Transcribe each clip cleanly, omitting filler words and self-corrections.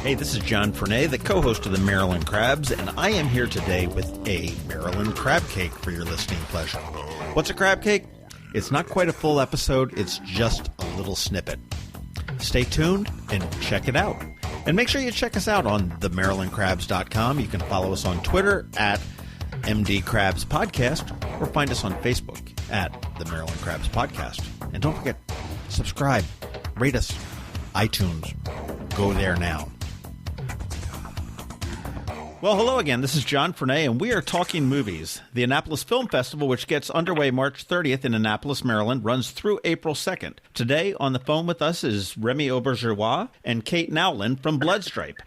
Hey, this is John Fernay, the co-host of the Maryland Crabs, and I am here today with a Maryland Crabcake for your listening pleasure. What's a crab cake? It's not quite a full episode, it's just a little snippet. Stay tuned and check it out. And make sure you check us out on themarylandcrabs.com. You can follow us on Twitter at MD Crabs Podcast or find us on Facebook at the Maryland Crabs Podcast. And don't forget, subscribe, rate us, iTunes. Go there now. Well, hello again. This is John Fernay, and we are talking movies. The Annapolis Film Festival, which gets underway March 30th in Annapolis, Maryland, runs through April 2nd. Today on the phone with us is Remy Auberjonois and Kate Nowlin from Bloodstripe.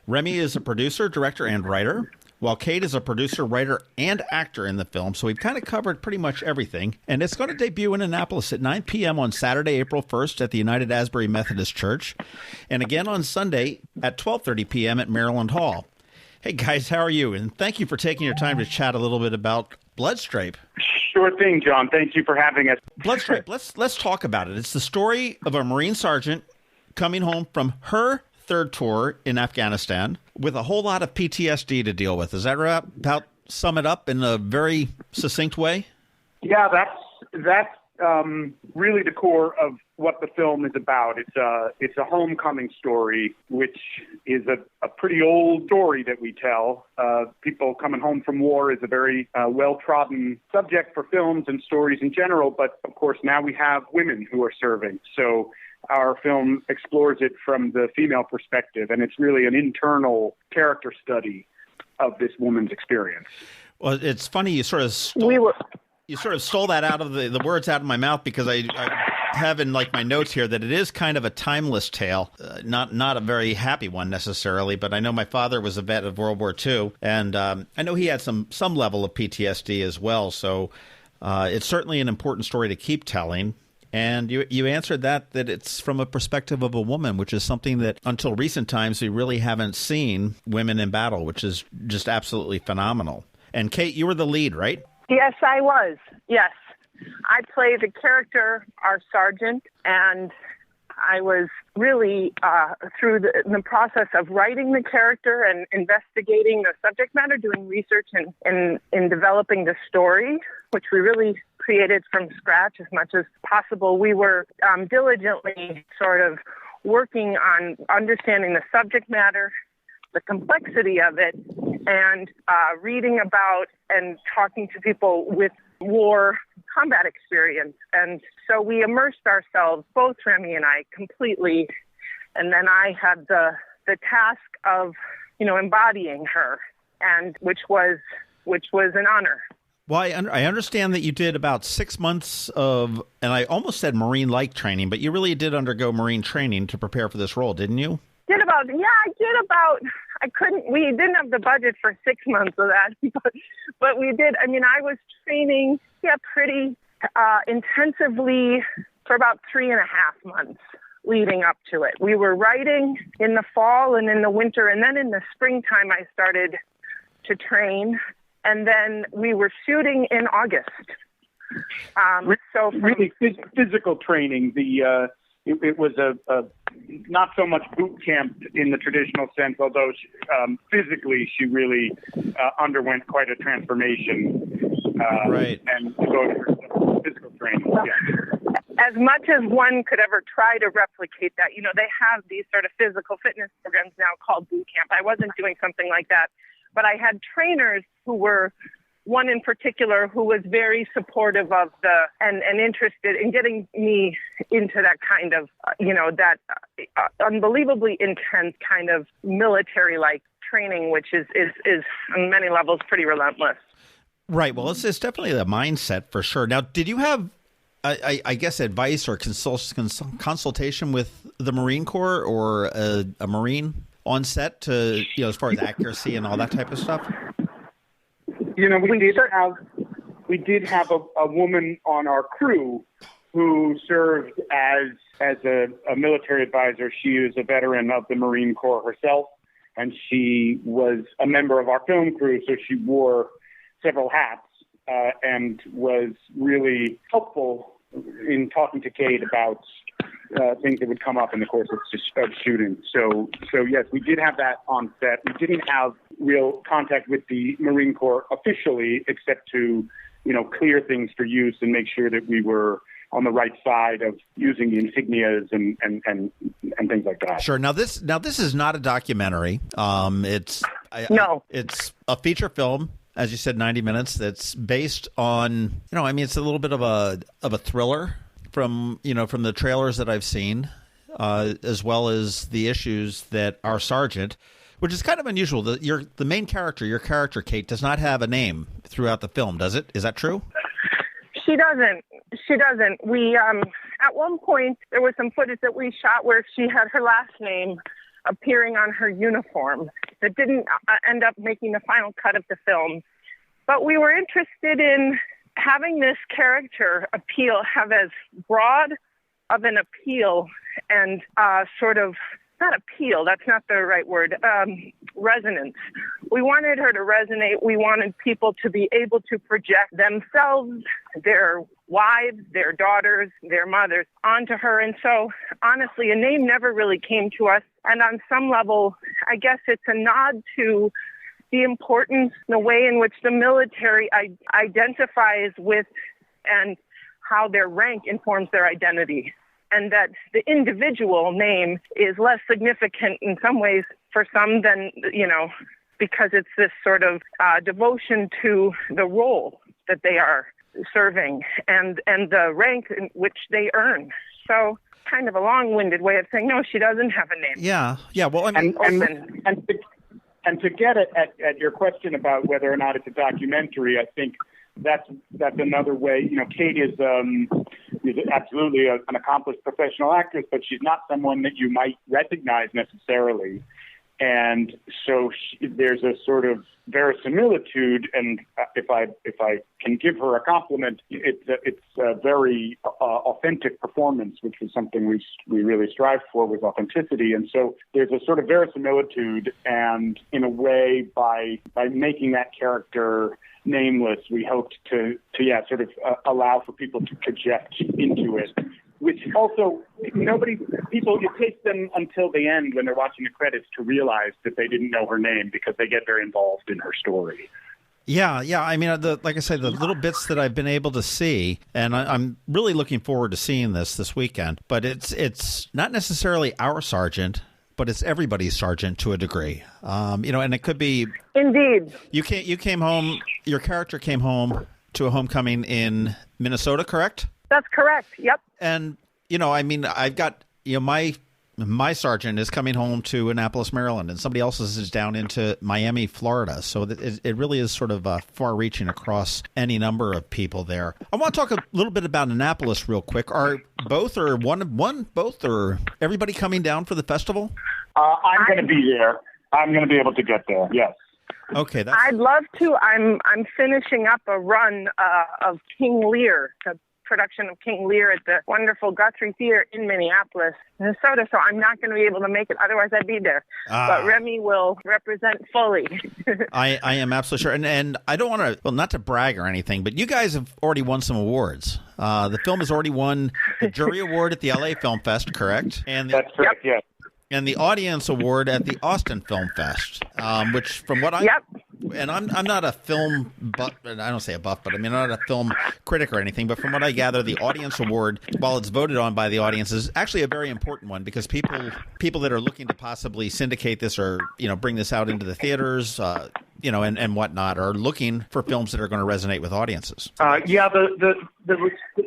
Remy is a producer, director, and writer, while Kate is a producer, writer, and actor in the film. So we've kind of covered pretty much everything. And it's going to debut in Annapolis at 9 p.m. on Saturday, April 1st at the United Asbury Methodist Church, and again on Sunday at 12:30 p.m. at Maryland Hall. Hey, guys, how are you? And thank you for taking your time to chat a little bit about Bloodstripe. Sure thing, John. Thank you for having us. Bloodstripe, let's talk about it. It's the story of a Marine sergeant coming home from her third tour in Afghanistan with a whole lot of PTSD to deal with. Is that right? About sum it up in a very succinct way? Yeah, that's really the core of what the film is about. It's a homecoming story, which is a pretty old story that we tell. People coming home from war is a very well-trodden subject for films and stories in general, but of course now we have women who are serving. So our film explores it from the female perspective, and it's really an internal character study of this woman's experience. Well, it's funny you sort of stole that out of the words out of my mouth, because I have in like my notes here that it is kind of a timeless tale, not a very happy one necessarily, but I know my father was a vet of World War II, and I know he had some level of PTSD as well, so it's certainly an important story to keep telling. And you answered that it's from a perspective of a woman, which is something that until recent times we really haven't seen women in battle, which is just absolutely phenomenal. And Kate, you were the lead, right? Yes, I was. Yes. I played the character, our sergeant, and I was really through the process of writing the character and investigating the subject matter, doing research and in developing the story, which we really created from scratch as much as possible. We were diligently sort of working on understanding the subject matter, the complexity of it, and reading about and talking to people with war combat experience. And so we immersed ourselves, both Remy and I, completely. And then I had the task of, embodying her, and which was an honor. Well, I understand that you did about 6 months of, and I almost said Marine-like training, but you really did undergo Marine training to prepare for this role, didn't you? We didn't have the budget for 6 months of that, but we did. I mean, I was training, pretty intensively for about 3.5 months leading up to it. We were writing in the fall and in the winter, and then in the springtime I started to train, and then we were shooting in August. Really physical training. It was a not so much boot camp in the traditional sense, although physically she really underwent quite a transformation. Right. And so physical training. Yeah. As much as one could ever try to replicate that, they have these sort of physical fitness programs now called boot camp. I wasn't doing something like that, but I had trainers who were, one in particular who was very supportive of and interested in getting me into that kind of, that unbelievably intense kind of military-like training, which is on many levels pretty relentless. Right. Well, it's definitely the mindset for sure. Now, did you have, I guess, advice or consultation with the Marine Corps or a Marine on set to, as far as accuracy and all that type of stuff? We did have a woman on our crew who served as a military advisor. She is a veteran of the Marine Corps herself, and she was a member of our film crew, so she wore several hats and was really helpful in talking to Kate about things that would come up in the course of shooting. So yes, we did have that on set. We didn't have real contact with the Marine Corps officially, except to, clear things for use and make sure that we were on the right side of using the insignias and things like that. Sure. Now this is not a documentary. It's a feature film, as you said, 90 minutes. That's based on, it's a little bit of a thriller from the trailers that I've seen, as well as the issues that our sergeant, which is kind of unusual. The main character, your character, Kate, does not have a name throughout the film, does it? Is that true? She doesn't. We, at one point, there was some footage that we shot where she had her last name appearing on her uniform that didn't end up making the final cut of the film. But we were interested in having this character have as broad of an appeal and not appeal, that's not the right word, resonance. We wanted her to resonate. We wanted people to be able to project themselves, their wives, their daughters, their mothers onto her. And so, honestly, a name never really came to us. And on some level, I guess it's a nod to the importance, the way in which the military identifies with and how their rank informs their identity. And that the individual name is less significant in some ways for some than, because it's this sort of devotion to the role that they are serving and the rank in which they earn. So kind of a long-winded way of saying, no, she doesn't have a name. Yeah. Well, I mean, and to get at your question about whether or not it's a documentary, I think that's another way. Kate is absolutely an accomplished professional actress, but she's not someone that you might recognize necessarily. And so there's a sort of verisimilitude, and if I can give her a compliment, it's a very authentic performance, which was something we really strived for, was authenticity. And so there's a sort of verisimilitude, and in a way, by making that character nameless, we hoped to allow for people to project into it, which also it takes them until the end when they're watching the credits to realize that they didn't know her name because they get very involved in her story. Yeah. I mean, like I said, the little bits that I've been able to see, and I'm really looking forward to seeing this weekend, but it's not necessarily our sergeant, but it's everybody's sergeant to a degree. And it could be... Indeed. You came home, your character came home to a homecoming in Minnesota, correct? That's correct, yep. And, I've got, my sergeant is coming home to Annapolis, Maryland, and somebody else's is down into Miami, Florida. So it really is sort of far-reaching across any number of people there. I want to talk a little bit about Annapolis real quick. Are both or both or everybody coming down for the festival? I'm going to be there. I'm going to be able to get there, yes. Okay. I'd love to. I'm finishing up a run of King Lear, the production of King Lear at the wonderful Guthrie Theater in Minneapolis, Minnesota, so I'm not going to be able to make it. Otherwise, I'd be there. But Remy will represent fully. I am absolutely sure. And I don't want to, not to brag or anything, but you guys have already won some awards. The film has already won the jury award at the LA Film Fest, correct? And that's correct, yes. And the audience award at the Austin Film Fest, which from what and I'm not a film buff, I don't say a buff, but I'm not a film critic or anything, but from what I gather, the audience award, while it's voted on by the audience, is actually a very important one because people that are looking to possibly syndicate this or, bring this out into the theaters, and whatnot, are looking for films that are going to resonate with audiences.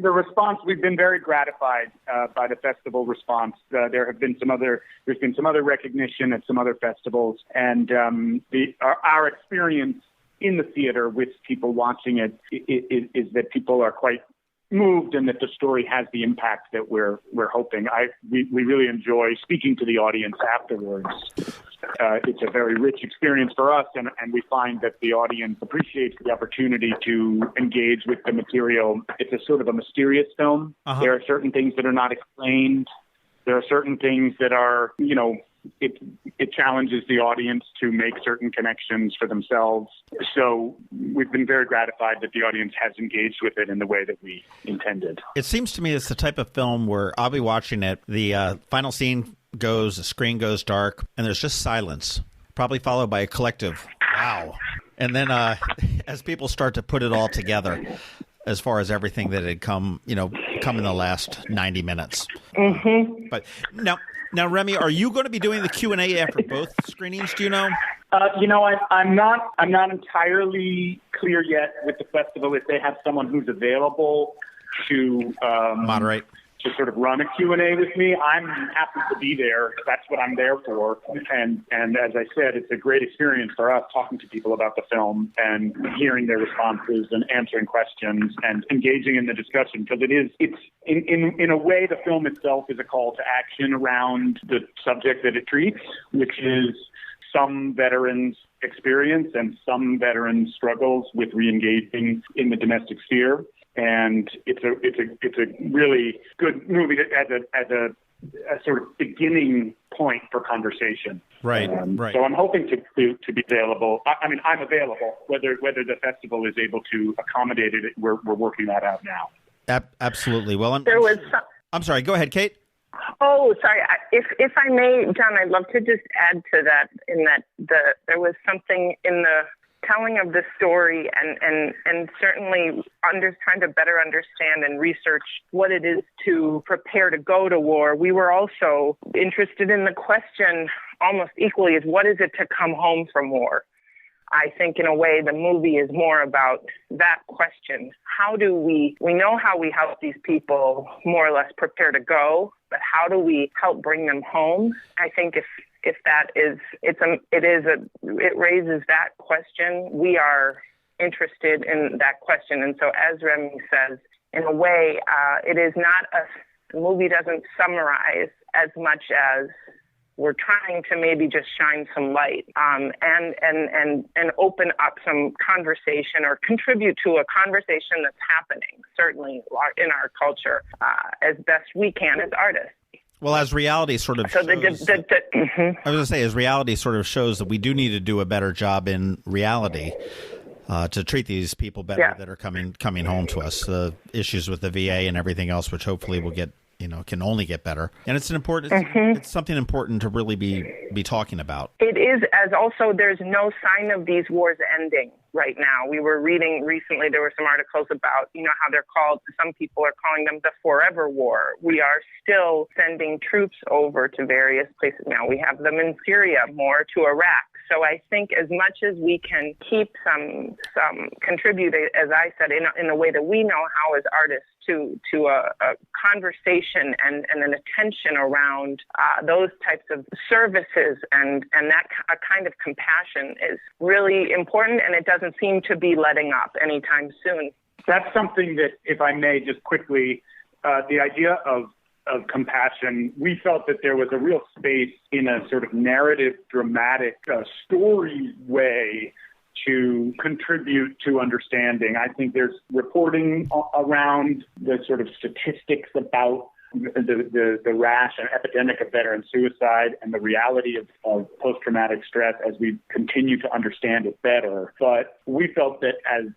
The response, we've been very gratified by the festival response. There's been some other recognition at some other festivals, and our experience in the theater with people watching it is that people are quite moved and that the story has the impact that we're hoping. We really enjoy speaking to the audience afterwards. It's a very rich experience for us, and we find that the audience appreciates the opportunity to engage with the material. It's a sort of a mysterious film. Uh-huh. There are certain things that are not explained. There are certain things that are, it challenges the audience to make certain connections for themselves. So we've been very gratified that the audience has engaged with it in the way that we intended. It seems to me it's the type of film where I'll be watching it, the final scene goes, the screen goes dark, and there's just silence, probably followed by a collective, wow. And then as people start to put it all together, as far as everything that had come in the last 90 minutes. Mm-hmm. But now, Remy, are you going to be doing the Q&A after both screenings? Do you know? I'm not entirely clear yet with the festival if they have someone who's available to moderate, to sort of run a Q&A with me. I'm happy to be there. That's what I'm there for. And as I said, it's a great experience for us talking to people about the film and hearing their responses and answering questions and engaging in the discussion, because it's in a way, the film itself is a call to action around the subject that it treats, which is some veterans' experience and some veterans' struggles with re-engaging in the domestic sphere. And it's a really good movie as a sort of beginning point for conversation. Right. So I'm hoping to be available. I mean, I'm available. Whether the festival is able to accommodate it, we're working that out now. Absolutely. Well, I'm sorry. Go ahead, Kate. Oh, sorry. If I may, John, I'd love to just add to that. In that there was something in the telling of the story and certainly trying to better understand and research what it is to prepare to go to war. We were also interested in the question almost equally as what is it to come home from war? I think in a way the movie is more about that question. How do we know how we help these people more or less prepare to go, but how do we help bring them home? I think if that is, it raises that question. We are interested in that question. And so as Remy says, in a way, it is not the movie doesn't summarize as much as we're trying to maybe just shine some light and open up some conversation or contribute to a conversation that's happening, certainly in our culture, as best we can as artists. Well, as reality sort of shows, I was going to say, as reality sort of shows that we do need to do a better job in reality to treat these people better that are coming home to us. The issues with the VA and everything else, which hopefully will get, can only get better. And it's it's something important to really be talking about. It is, as also there's no sign of these wars ending right now. We were reading recently, there were some articles about, how they're called, some people are calling them the forever war. We are still sending troops over to various places now. We have them in Syria, more to Iraq. So I think as much as we can keep some contribute, as I said, in a way that we know how as artists to a conversation and an attention around those types of services and that a kind of compassion is really important, and it doesn't seem to be letting up anytime soon. That's something that, if I may just quickly, the idea of compassion, we felt that there was a real space in a sort of narrative, dramatic, story way to contribute to understanding. I think there's reporting around the sort of statistics about the rash and epidemic of veteran suicide and the reality of post-traumatic stress as we continue to understand it better. But we felt that as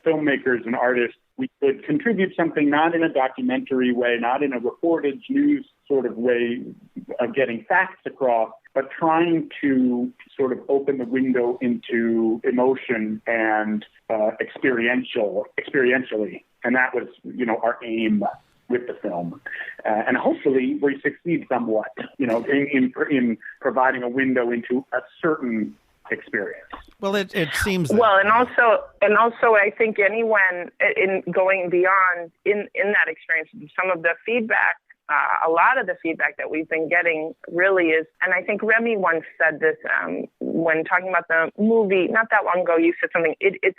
filmmakers and artists, we could contribute something not in a documentary way, not in a reportage news sort of way of getting facts across, but trying to sort of open the window into emotion and experientially. And that was, our aim with the film. And hopefully we succeed somewhat, in providing a window into a certain experience. Well, it seems that. Well, and also, I think anyone in going beyond in that experience, some of the feedback, a lot of the feedback that we've been getting really is, and I think Remy once said this when talking about the movie not that long ago. You said something. It's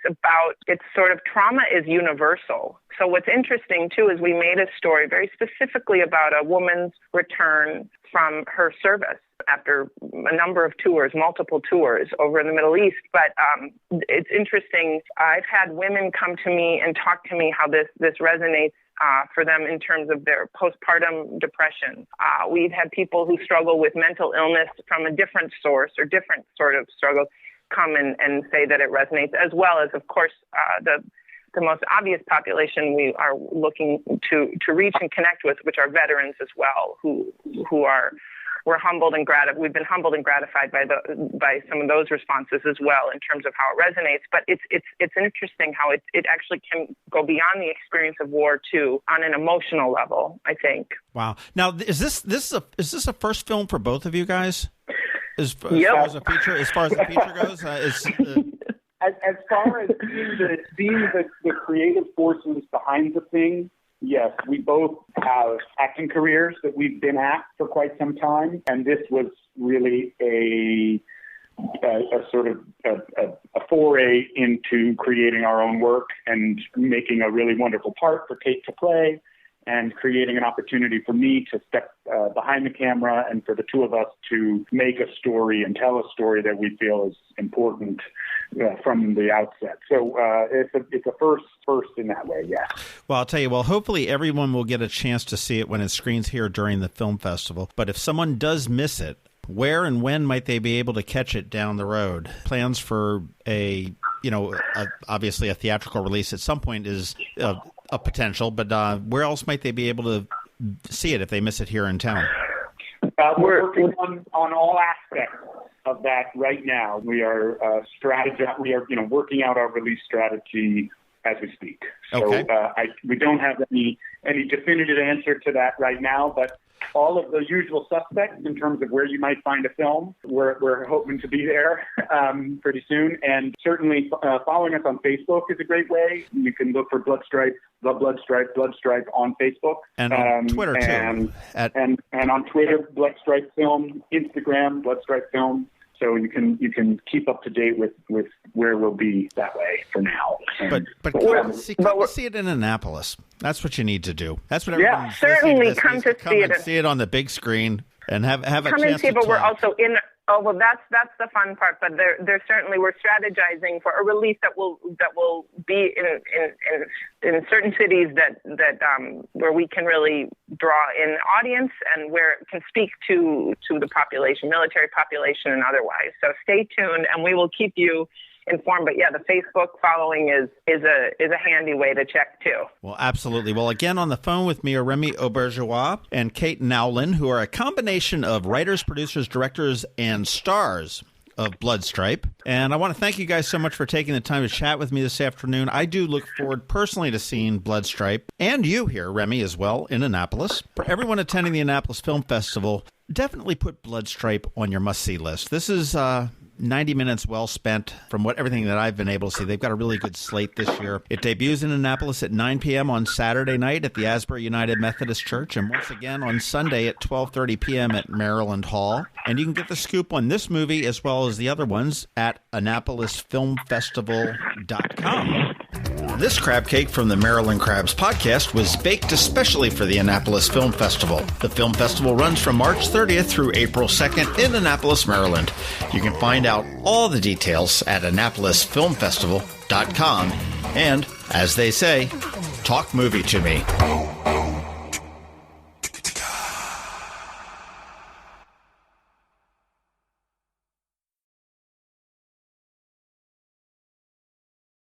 sort of trauma is universal. So what's interesting too is we made a story very specifically about a woman's return from her service after a number of tours, multiple tours over in the Middle East. But it's interesting. I've had women come to me and talk to me how this resonates for them in terms of their postpartum depression. We've had people who struggle with mental illness from a different source or different sort of struggle come and say that it resonates, as well as, of course, the most obvious population we are looking to reach and connect with, which are veterans as well, we're humbled and we've been humbled and gratified by some of those responses as well in terms of how it resonates. But it's interesting how it actually can go beyond the experience of war too, on an emotional level, I think. Wow. Now, is this a first film for both of you guys? As far as the feature goes, As far as being the creative forces behind the thing, yes, we both have acting careers that we've been at for quite some time, and this was really a sort of a foray into creating our own work and making a really wonderful part for Kate to play, and creating an opportunity for me to step behind the camera and for the two of us to make a story and tell a story that we feel is important from the outset. So it's a first in that way, yeah. Well, I'll tell you, hopefully everyone will get a chance to see it when it screens here during the film festival. But if someone does miss it, where and when might they be able to catch it down the road? Plans for obviously a theatrical release at some point is a potential, but where else might they be able to see it if they miss it here in town? We're working on all aspects of that right now. We are working out our release strategy as we speak. Okay. So we don't have any definitive answer to that right now, but all of the usual suspects in terms of where you might find a film, we're hoping to be there pretty soon. And certainly following us on Facebook is a great way. You can look for Bloodstripe on Facebook. And on Twitter, too. And on Twitter, Bloodstripe Film, Instagram, Bloodstripe Film. So you can keep up to date with where we'll be that way for now. But come see it in Annapolis. That's what you need to do. That's what everyone certainly come to see it. See it on the big screen and have a chance to talk. Come and see it, but we're also in. Oh well, that's the fun part. But there certainly we're strategizing for a release that will be in certain cities that where we can really draw in audience and where it can speak to the population, military population, and otherwise. So stay tuned, and we will keep you informed. But yeah, the Facebook following is a handy way to check too. Well, absolutely. Well, again, on the phone with me are Remy Auberjonois and Kate Nowlin, who are a combination of writers, producers, directors, and stars of Bloodstripe. And I want to thank you guys so much for taking the time to chat with me this afternoon. I do look forward personally to seeing Bloodstripe, and you here, Remy, as well, in Annapolis. For everyone attending the Annapolis Film Festival, definitely put Bloodstripe on your must-see list. This is 90 minutes well spent from everything that I've been able to see. They've got a really good slate this year. It debuts in Annapolis at 9 p.m. on Saturday night at the Asbury United Methodist Church, and once again on Sunday at 12:30 p.m. at Maryland Hall. And you can get the scoop on this movie as well as the other ones at AnnapolisFilmFestival.com. This crab cake from the Maryland Crabs podcast was baked especially for the Annapolis Film Festival. The film festival runs from March 30th through April 2nd in Annapolis, Maryland. You can find out all the details at AnnapolisFilmFestival.com. And, as they say, talk movie to me.